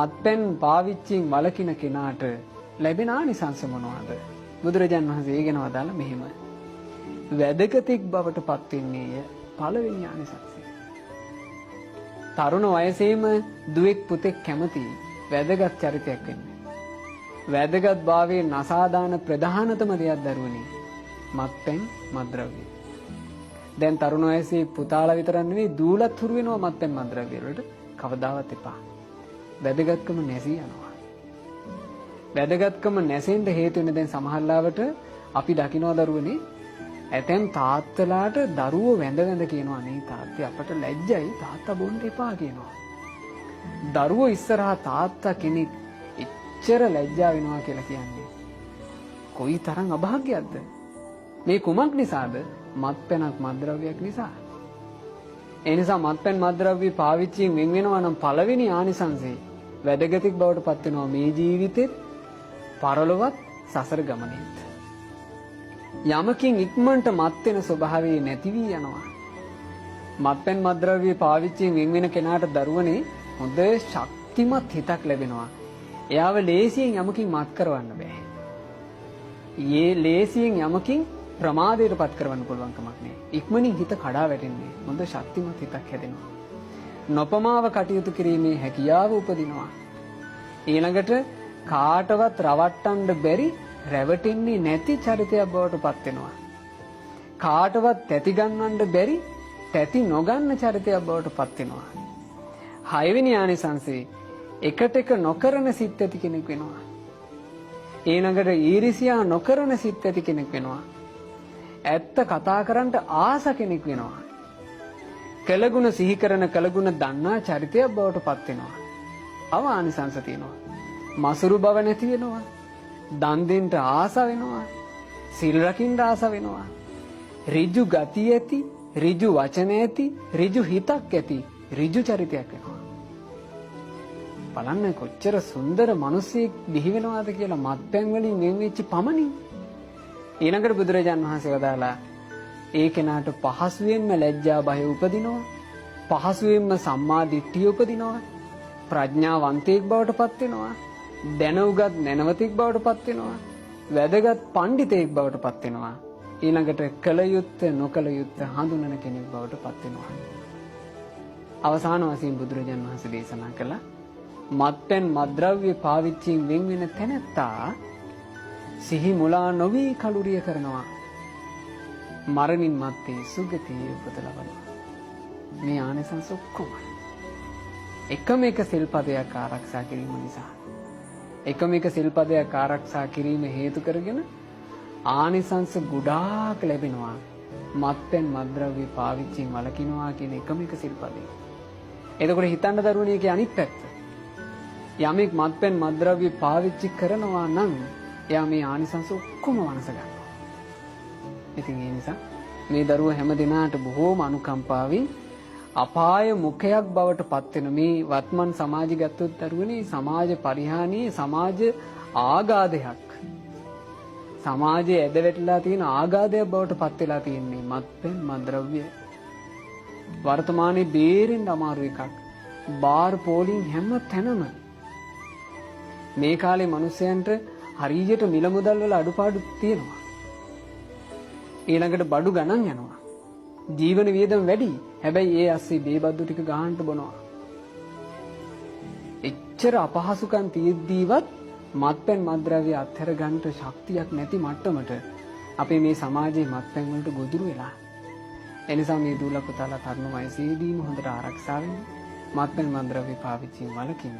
මත්පැන් පාවිච්චියෙන් වළකින කෙනාට ලැබෙන ආනිසංස මොනවාද? බුදුරජාන් වහන්සේ ඒ ගැන වදාළා මෙහිම. වැදගතික් බවට පත් වෙන්නේය පළවෙනි ආනිසංසය. තරුණ වයසේම දුවෙක් පුතෙක් කැමති වැදගත් චරිතයක් වෙන්න. වැදගත් භාවයේ නසාදාන ප්‍රධානතම දෙයක් දරුවනේ මත්පැන් මත්ද්‍රව්‍ය. දැන් තරුණ වයසේ පුතාලා විතරක් නෙවෙයි දූලත් හුරු වෙනවා මත්පැන් මත්ද්‍රව්‍ය වලට. කවදාවත් එපා. වැදගත්කම නැසී යනවා. වැදගත්කම නැසෙන්න හේතු වෙන දැන් සමහරලාවට අපි දකිනවා දරුවනේ ඇතැම් තාත්තලාට දරුවෝ වැඳ වැඳ කියනවා නේ තාත්තේ අපට ලැජ්ජයි තාත්තා බොන්න එපා කියනවා. දරුවෝ ඉස්සරහා තාත්තා කෙනෙක් එච්චර ලැජ්ජා වෙනවා කියලා කියන්නේ කොයි තරම් අභාග්‍යයක්ද? මේ කුමක් නිසාද? මත්පැනක් මත්ද්‍රව්‍යයක් නිසා. ඒ නිසා මත්පැන් මත්ද්‍රව්‍ය පාවිච්චියෙන් වෙන් වෙනවා නම් පළවෙනි ආනිසංසය වැදගතික් බවට පත් වෙනවා මේ ජීවිතෙත් පරලොවත් සසර ගමනේත්. යමකින් ඉක්මනට මත් වෙන ස්වභාවය නැති වී යනවා. මත්පැන් මත්ද්‍රව්‍ය පාවිච්චියෙන් වෙන් වෙන කෙනාට දරුවනේ හොඳ ශක්තිමත් හිතක් ලැබෙනවා. එයාව ලේසියෙන් යමකින් මත් කරවන්න බෑ. යේ ලේසියෙන් යමකින් ප්‍රමාදයට පත් කරවන්න පුළුවන් කමක් නෑ. ඉක්මනින් හිත කඩා වැටෙන්නේ. හොඳ ශක්තිමත් හිතක් හැදෙනවා. නොපමාව කටයුතු කිරීමේ හැකියාව උපදිනවා. ඊළඟට කාටවත් රවට්ටන්න බැරි රැවටෙන්නේ නැති චරිතයක් බවට පත් වෙනවා. කාටවත් තැති ගන්නන්න බැරි තැති නොගන්න චරිතයක් බවට පත් වෙනවා. හයවෙනි ආනිසංසයේ එකට එක නොකරන සිත් ඇති කෙනෙක් වෙනවා. ඊළඟට ඊර්ෂ්‍යා නොකරන සිත් ඇති කෙනෙක් වෙනවා. ඇත්ත කතා කරන්න ආස කෙනෙක් වෙනවා. කළගුණ සිහි කරන කළගුණ දන්නා චරිතයක් බවට පත් වෙනවා. ආනිසංස තියෙනවා. මසුරු බව නැති වෙනවා. දන් දෙන්න ආස වෙනවා. සිල් රකින්න ආස වෙනවා. ඍජු ගතිය ඇති, ඍජු වචන ඇති, ඍජු හිතක් ඇති, ඍජු චරිතයක් වෙනවා. බලන්න කොච්චර සුන්දර මිනිසෙක් බිහි වෙනවාද කියලා මත්පැන් වලින් වෙන් වෙච්ච පමණින්. ඊළඟට බුදුරජාන් වහන්සේ වදාලා ඒ කෙනාට පහසුවෙන්ම ලැජ්ජා බය උපදිනවා. පහසුවෙන්ම සම්මා දිට්ඨිය උපදිනවා. ප්‍රඥාවන්තයෙක් බවට පත් වෙනවා. දැනුගත් නැනවතෙක් බවට පත් වෙනවා. වැදගත් පඬිතෙක් බවට පත් වෙනවා. ඊළඟට කල යුත්ත නොකල යුත්ත හඳුනන කෙනෙක් බවට පත් වෙනවා. අවසාන වශයෙන් බුදුරජාන් වහන්සේ දේශනා කළා මත්පැන් මත්ද්‍රව්‍ය පාවිච්චියෙන් වෙන් වෙන තැනැත්තා සිහි මුලා නොවි කලුරිය කරනවා. මරණින් මත්තේ සුගතියේ උපත ලබනවා. මේ ආනිසංස ඔක්කොම එකම එක සිල්පදයක් ආරක්ෂා කිරීම නිසා. එකම එක සිල්පදයක් ආරක්ෂා කිරීම හේතු කරගෙන ආනිසංස ගොඩාක් ලැබෙනවා. මත්පැන් මත්ද්‍රව්‍ය පාවිච්චියෙන් වළකිනවා කියන එකම එක සිල්පදේ. එතකොට හිතන්න දරුවනේ ඒකේ අනිත් පැත්ත. යමෙක් මත්පැන් මත්ද්‍රව්‍ය පාවිච්චි කරනවා නම් එයා මේ ආනිසංස ඔක්කොම වනස ගන්නවා. ඉතින් ඒ නිසා මේ දරුවෝ හැම දිනාට බොහෝම අනුකම්පාවෙන් අපාය මුඛයක් බවට පත් වෙන මේ වත්මන් සමාජය ගත්තොත් දරුවනේ සමාජ පරිහානියේ සමාජ ආගාධයක්. සමාජයේ ඇද වැටලා තියෙන ආගාධයක් බවට පත් වෙලා තියෙන්නේ මත්පැන් මත්ද්‍රව්‍ය. වර්තමානයේ බේරෙන්න අමාරු එකක්. බාර් පෝලිං හැම තැනම මේ කාලේ මිනිස්සයන්ට හරියට මිල මුදල් වල අඩුපාඩු තියෙනවා. ඊළඟට බඩු ගණන් යනවා. ජීවන වියදම වැඩි. හැබැයි ඒ අස්සේ බේබද්දු ටික ගහන්න බොනවා. එච්චර අපහසුකම් තියෙද්දීවත් මත්පැන් මත්ද්‍රව්‍ය අත්හැර ගන්නට ශක්තියක් නැති මට්ටමට අපේ මේ සමාජයේ මත්පැන් වලට ගොදුරු වෙලා. ඒ නිසා මේ දූල පුතාලා තරුණ වයසේදීම හොඳට ආරක්ෂා වෙන්න මත්පැන් මත්ද්‍රව්‍ය පාවිච්චියෙන් වළකින්න